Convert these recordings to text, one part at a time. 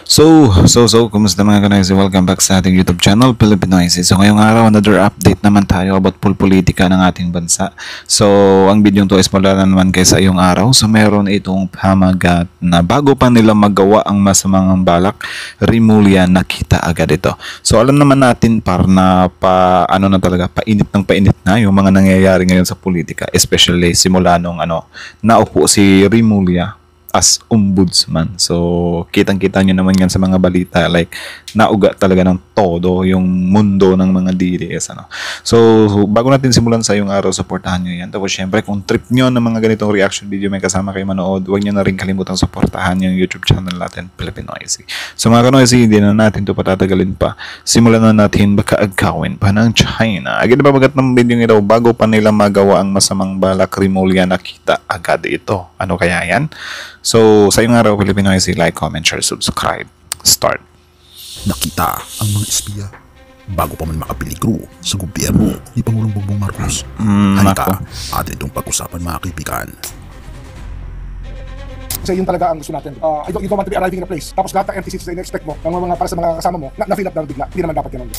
Kumusta mga kanoysi? Welcome back sa ating YouTube channel, Pilipinoysi. So, ngayong araw, another update naman tayo about politika ng ating bansa. So, ang video to is mula na naman kaysa iyong araw. So, meron itong pamagat na bago pa nila magawa ang masamang balak, Rimulya nakita agad ito. So, alam naman natin na painit na yung mga nangyayari ngayon sa politika, especially simula nung naupo si Rimulya as ombudsman. So, kitang-kita nyo naman yan sa mga balita. Like, nauga talaga ng todo yung mundo ng mga DDS. So, bago natin simulan sa yung araw, supportahan nyo yan. Tapos, syempre, kung trip nyo ng mga ganitong reaction video may kasama kayo manood, huwag nyo na rin kalimutang supportahan yung YouTube channel natin, Pilipinoysi. So, mga kanoysi, hindi na natin ito patatagalin pa. Simulan na natin baka agkawin pa ng China. Agad na babagat ng video ito, bago pa nila magawa ang masamang balak, Rimulya nakita agad ito. Ano kaya yan? So, sa yung araw, Pilipinoysi, like, comment, share, subscribe. Start. Nakita ang mga espiya bago pa man makapeligro sa gobyerno ni Pangulong Bongbong Marcos. Halika, atin itong pag-usapan mga kaibigan. Kasi yun talaga ang gusto natin. You don't want to be arriving in a place. Tapos lahat ng empty seats na in-expect mo, ng mga para sa mga kasama mo, na-fill up lang bigla. Hindi naman dapat ganun.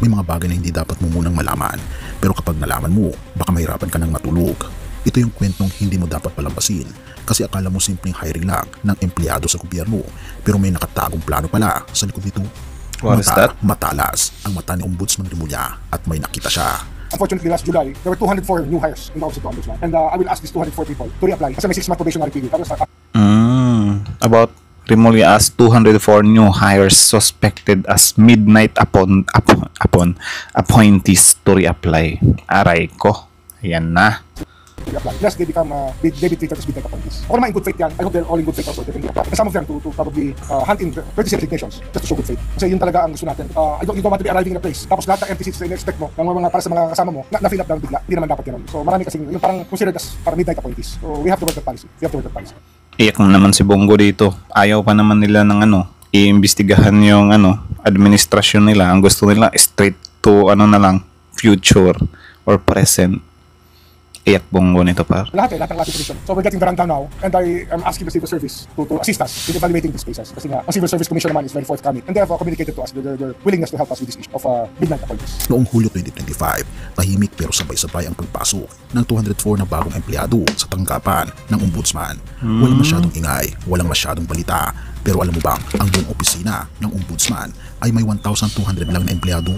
May mga bagay na hindi dapat mo munang malaman. Pero kapag nalaman mo, baka mahirapan ka ng matulog. Ito yung kwentong hindi mo dapat palampasin kasi akala mo simpleng hiring lang ng empleyado sa gobyerno pero may nakatagong plano pala sa likod nito. What is that? Matalas ang mata ni Ombudsman Rimulya at may nakita siya. Unfortunately, last July, there were 204 new hires in the Office of the Ombudsman. And I will ask these 204 people to reapply kasi may 6-month probationary period. Tapos, About Rimulya as 204 new hires suspected as midnight appointees to reapply. Aray ko. Ayan na. reapply. Unless they become, they be treated as midnight appointees. Ako naman in good faith yan. I hope they're all in good faith also. They can reapply. And some of them to probably hunt in courtesy resignations just to show good faith. Kasi yun talaga ang gusto natin. You don't want to be arriving in a place. Tapos lahat ng empty seats na in-expect mo, ng mga para sa mga kasama mo, na-fill up lang bigla. Hindi naman dapat ganun. So marami kasing yung parang considered as parang midnight appointees. So we have to work that policy. We have to work that policy. Iyak naman si Bongo dito. Ayaw pa naman nila ng iimbestigahan yung administrasyon nila. Ang gusto nila straight to na lang, future or present. Iyak Bongo nito par. Lahat ng ating position. So we're getting the rundown now and I am asking the civil service to assist us in evaluating these cases. Kasi nga, ang civil service commission naman is very forthcoming and they have communicated to us their willingness to help us with this issue of midnight appointments. Noong Hulyo 2025, tahimik pero sabay-sabay ang pagpasok ng 204 na bagong empleyado sa tanggapan ng ombudsman. Walang masyadong ingay, walang masyadong balita. Pero alam mo bang, ang buong opisina ng ombudsman ay may 1,200 lang na empleyado?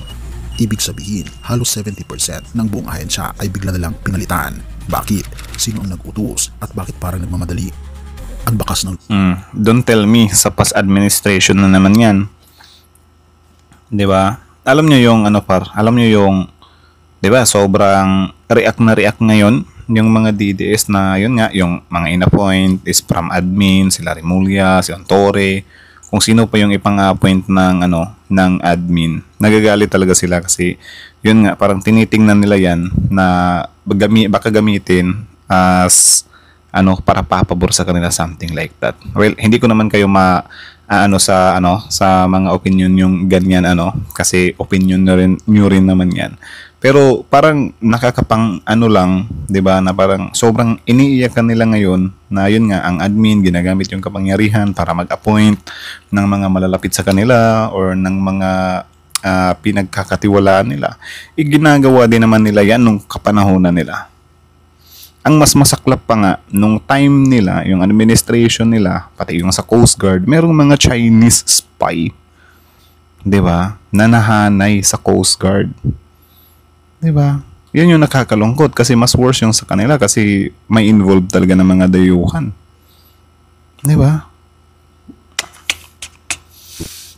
Ibig sabihin, halos 70% ng buong ahensya ay bigla na lang pinalitan. Bakit? Sino ang nag-utos? At bakit parang nagmamadali? Ang bakas ng... Don't tell me, sa past administration na naman yan. Diba? Alam nyo yung alam nyo yung... Diba? Sobrang react ngayon yung mga DDS na yun nga, yung mga in-appoint is from admin, sila Rimulya, si Antore, kung sino pa yung ipang-appoint ng ng admin. Nagagalit talaga sila kasi yun nga parang tinitingnan nila yan na baka gamitin as para papabor sa kanila, something like that. Well, hindi ko naman kayo sa mga opinion yung ganyan kasi opinion nyo rin naman yan. Pero parang nakakapang lang, 'di ba, na parang sobrang iniiyakan nila ngayon na yun nga ang admin ginagamit yung kapangyarihan para mag-appoint ng mga malalapit sa kanila or ng mga pinagkakatiwalaan nila. Ginagawa din naman nila yan nung kapanahonan nila. Ang mas masaklap pa nga nung time nila, yung administration nila, pati yung sa Coast Guard, merong mga Chinese spy, 'di ba, na nahanay sa Coast Guard. Diba? Yun yung nakakalungkot kasi mas worse yung sa kanila kasi may involved talaga ng mga dayuhan. Diba?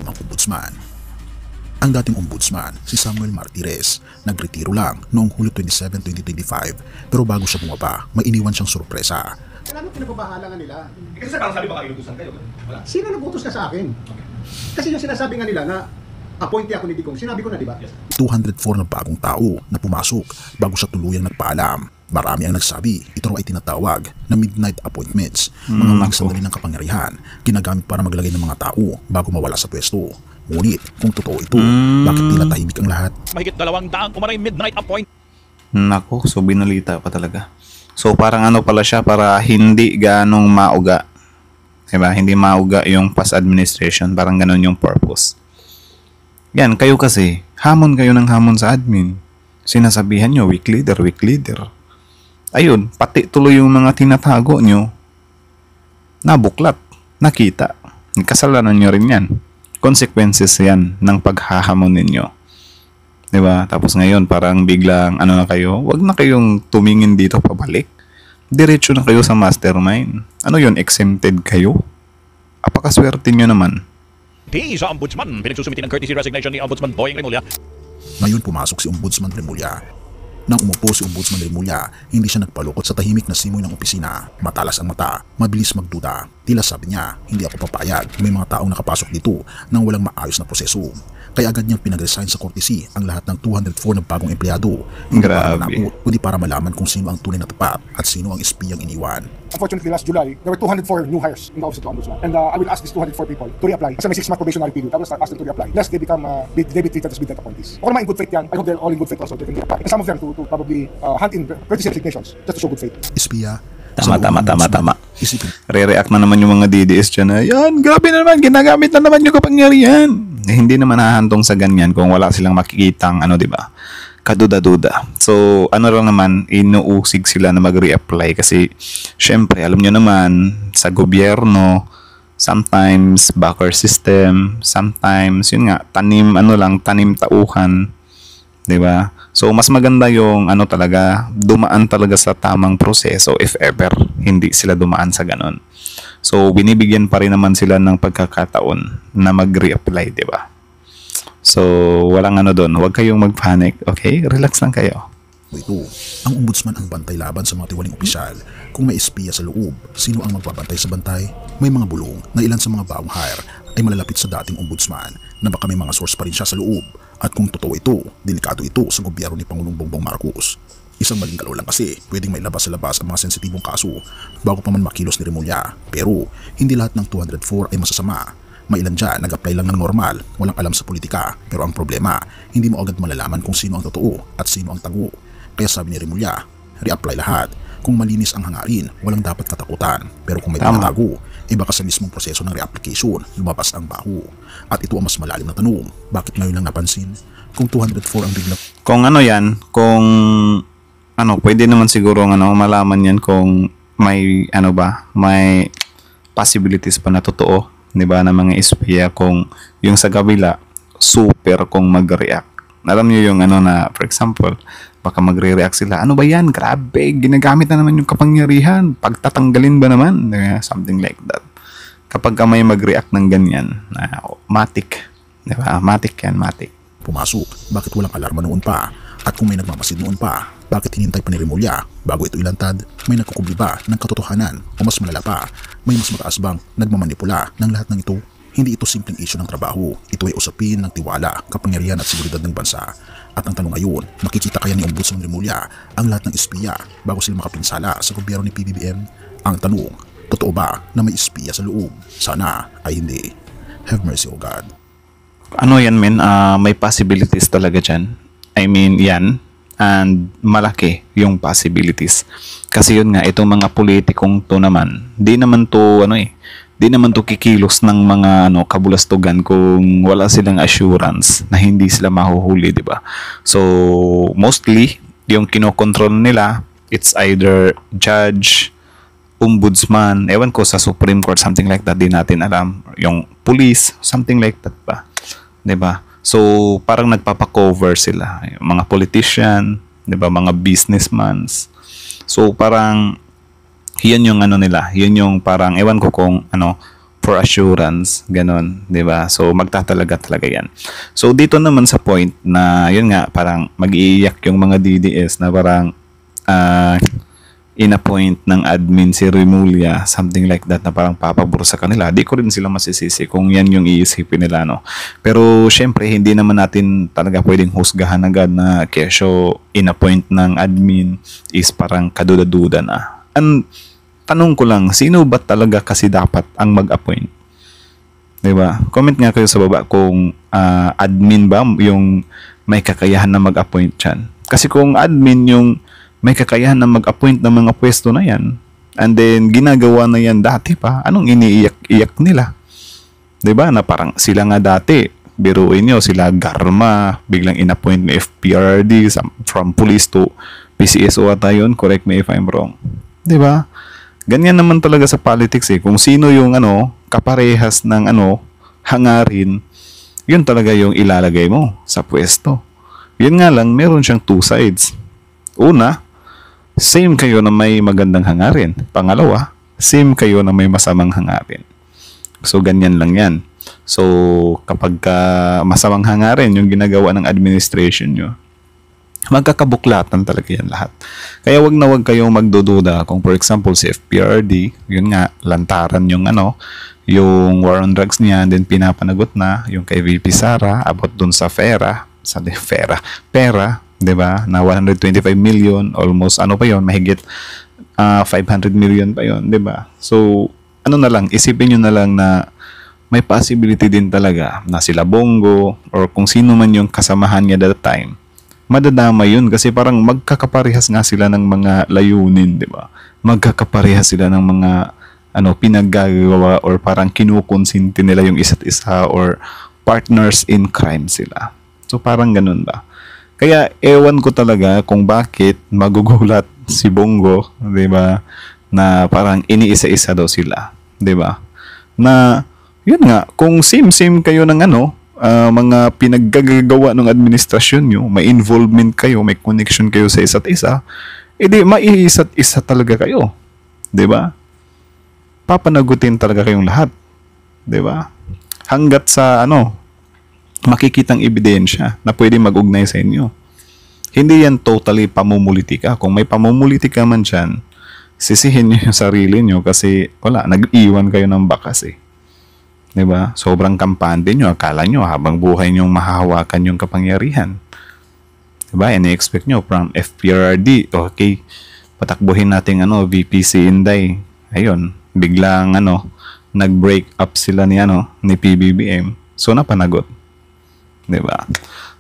Ang ombudsman. Ang dating ombudsman, si Samuel Martires, nagretiro lang noong Hulyo 27, 2025 pero bago siya bumaba, may iniwan siyang sorpresa. Alam mo, pinababahala nga nila. Kasi parang sabi baka inutusan kayo. Wala. Sino nag-utos na sa akin? Kasi yung sinasabi nga nila na appointee ako ni Digong, sinabi ko na, di ba? 204 na bagong tao na pumasok bago siya tuluyang nagpaalam. Marami ang nagsabi, ito raw ay tinatawag na midnight appointments. Mga magsandali ng kapangyarihan, ginagamit para maglagay ng mga tao bago mawala sa pwesto. Ngunit, kung totoo ito, bakit tila tahimik ang lahat? Mahigit 200 umaray midnight appointment. Nako, so binalita pa talaga. So parang pala siya para hindi ganong mauga Diba? Hindi mauga yung past administration. Parang ganun yung purpose. Yan, kayo kasi, hamon kayo ng hamon sa admin. Sinasabihan nyo, weak leader, weak leader. Ayun, pati tuloy yung mga tinatago nyo, nabuklat, nakita. Kasalanan nyo rin yan. Consequences yan ng paghahamon ninyo. Diba? Tapos ngayon, parang biglang, ano na kayo, wag na kayong tumingin dito pabalik. Diretso na kayo sa mastermind. Ano yun, exempted kayo? Apakaswerte nyo naman. Di sa Ombudsman, pinagsusumiti ng courtesy resignation ni Ombudsman Boying Rimulya. Ngayon pumasok si Ombudsman Remulla. Nang umupo si Ombudsman Remulla, hindi siya nagpalukot sa tahimik na simoy ng opisina. Matalas ang mata, mabilis magduda. Tila sabi niya, hindi ako papayag. May mga taong nakapasok dito nang walang maayos na proseso. Kaya agad niyang pinag-resign sa courtesy ang lahat ng 204 na bagong empleyado. Hindi para Grabe. manakot, kundi para malaman kung sino ang tunay na tapat at sino ang espiyang iniwan. Unfortunately, last July, there were 204 new hires in the Office of the Ombudsman. And I will ask these 204 people to reapply. Kasi may 6-month probationary period. I will ask them to reapply. Lest they become, they be treated as bidden appointees. Kung naman in good faith yan, I hope they're all in good faith also. They can reapply. And some of them to probably hand in courtesy resignations just to show good faith. Espiya. Tama, tama, tama, tama. Isipin Re-react na naman yung mga DDS dyan na, yan, grabe na naman, ginagamit na naman yung kapangyarihan. Hindi naman hahantong sa ganyan kung wala silang makikitang, ano, diba, kaduda-duda. So, ano lang naman, inuusig sila na mag-reapply kasi, syempre, alam nyo naman, sa gobyerno, sometimes backer system, sometimes, yun nga, tanim tauhan, diba? So, mas maganda yung ano talaga, dumaan talaga sa tamang proseso if ever hindi sila dumaan sa ganon. So, binibigyan pa rin naman sila ng pagkakataon na mag-reapply, di ba? So, walang ano doon. Huwag kayong mag-panic, okay? Relax lang kayo. ito. Ang ombudsman ang bantay laban sa mga tiwaling opisyal. Kung may espiya sa loob, sino ang magbabantay sa bantay? May mga bulong na ilan sa mga bagong hire ay malalapit sa dating ombudsman na baka may mga source pa rin siya sa loob. At kung totoo ito, delikado ito sa gobyerno ni Pangulong Bongbong Marcos. Isang maling galaw lang kasi pwedeng may labas sa labas ang mga sensitibong kaso bago pa man makilos ni Remulla. Pero hindi lahat ng 204 ay masasama. May ilan dyan nag-apply lang ng normal, walang alam sa politika. Pero ang problema, hindi mo agad malalaman kung sino ang totoo at sino ang tago. Kaya sabi ni Remulla, re-apply lahat. Kung malinis ang hangarin, walang dapat katakutan. Pero kung may tinatago, baka sa mismong proseso ng reapplication, lumabas ang baho. At ito ang mas malalim na tanong, bakit ngayon lang napansin? Kung 204 ang biglang... Kung ano yan, kung ano, pwede naman siguro malaman yan kung may may possibilities pa na totoo, 'di ba, na mga espiya, kung yung sa kabila super kung mag-react. Alam niyo yung na, for example, baka magre-react sila. Ano ba yan? Grabe, ginagamit na naman yung kapangyarihan. Pagtatanggalin ba naman? Something like that. Kapag ka may mag-react ng ganyan, matik. Diba? Matik yan, matik. Pumasok, bakit walang alarma noon pa? At kung may nagmamasid noon pa, bakit hinintay pa ni Remulla bago ito ilantad? May nagkukubli ba ng katotohanan? O mas malala pa, may mas mataas bang nagmamanipula ng lahat ng ito? Hindi ito simpleng issue ng trabaho. Ito ay usapin ng tiwala, kapangyarihan at seguridad ng bansa. At ang tanong ngayon, makikita kaya ni Ombudsman Remulla ang lahat ng espiya bago sila makapinsala sa gobyerno ni PBBM? Ang tanong, totoo ba na may espiya sa loob? Sana ay hindi. Have mercy, O God. Ano yan, men? May possibilities talaga dyan. I mean, yan. And malaki yung possibilities. Kasi yun nga, itong mga politikong to naman, di naman to kikilos ng mga kabulastugan kung wala silang assurance na hindi sila mahuhuli, di ba? So, mostly, yung kinokontrol nila, it's either judge, ombudsman, ewan ko sa Supreme Court, something like that, di natin alam. Yung police, something like that pa. Di ba? So, parang nagpapakover sila. Yung mga politician, di ba? Mga businessmen. So, parang yan yung nila, yun yung parang ewan ko kung for assurance, ganun, 'di ba? So magtatalaga talaga 'yan. So dito naman sa point na yun nga, parang mag-iiyak yung mga DDS na parang in-appoint ng admin si Remulla, something like that, na parang papabor sa kanila. Di ko rin sila masisisi kung yan yung iisipin nila, no. Pero syempre hindi naman natin talaga pwedeng husgahan agad na kesyo in-appoint ng admin is parang kaduda-duda na. And tanong ko lang, sino ba talaga kasi dapat ang mag-appoint? Diba? Comment nga kayo sa baba kung admin ba yung may kakayahan na mag-appoint dyan. Kasi kung admin yung may kakayahan na mag-appoint ng mga pwesto na yan, And then, ginagawa na yan dati pa. Anong iniiyak-iyak nila? 'Di ba? Na parang sila nga dati, biruin nyo, sila Garma, biglang inappoint ni FPRD from police to PCSO ata yun. Correct me if I'm wrong. 'Di ba? Ganyan naman talaga sa politics eh. Kung sino yung kaparehas ng hangarin, yun talaga yung ilalagay mo sa pwesto. Yun nga lang, meron siyang two sides. Una, same kayo na may magandang hangarin. Pangalawa, same kayo na may masamang hangarin. So, ganyan lang yan. So, kapag masamang hangarin yung ginagawa ng administration nyo, magkakabuklatan talaga yan lahat. Kaya wag na wag kayong magdududa kung for example si FPRD, yun nga, lantaran yung yung war on drugs niya, then pinapanagot na yung kay VP Sara about dun sa pera, 'di ba? Na 125 million, almost pa yon, mahigit 500 million pa yon, 'di ba? So, na lang, isipin niyo na lang na may possibility din talaga na sila Bongo or kung sino man yung kasamahan niya that time, madadama yun kasi parang magkakaparehas nga sila ng mga layunin, di ba? Magkakaparehas sila ng mga pinaggagawa or parang kinukonsinti nila yung isa't isa or partners in crime sila. So parang ganun ba? Kaya ewan ko talaga kung bakit magugulat si Bongo, di ba? Na parang iniisa-isa daw sila, di ba? Na yun nga, kung same kayo ng mga pinaggagawa ng administrasyon nyo, may involvement kayo, may connection kayo sa isa't isa, edi maiisa't isa talaga kayo. 'Di ba? Papanagutin talaga kayong lahat. 'Di ba? Hanggat sa makikitang ebidensya na pwede mag-ugnay sa inyo. Hindi yan totally pamumulitika. Kung may pamumulitika man dyan, sisihin nyo yung sarili nyo kasi wala, nag-iwan kayo ng bakas eh. 'Di ba? Sobrang kampante nyo, akala nyo habang buhay nyo mahahawakan yung kapangyarihan. 'Di ba? Ini-expect nyo from FPRD, okay, patakbuhin natin VPC Inday. Ayun, biglang nag-break up sila ni PBBM. So napanagot. 'Di ba?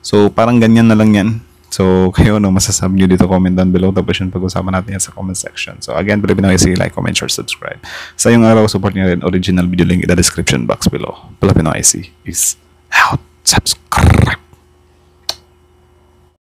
So parang ganyan na lang 'yan. So, kayo masasabi nyo dito, comment down below. Tapos yun, pag-usapan natin yan sa comment section. So, again, Pilipino IC, like, comment, share, subscribe. Sa yung araw, support nyo rin original video link in the description box below. Pilipino IC is out. Subscribe!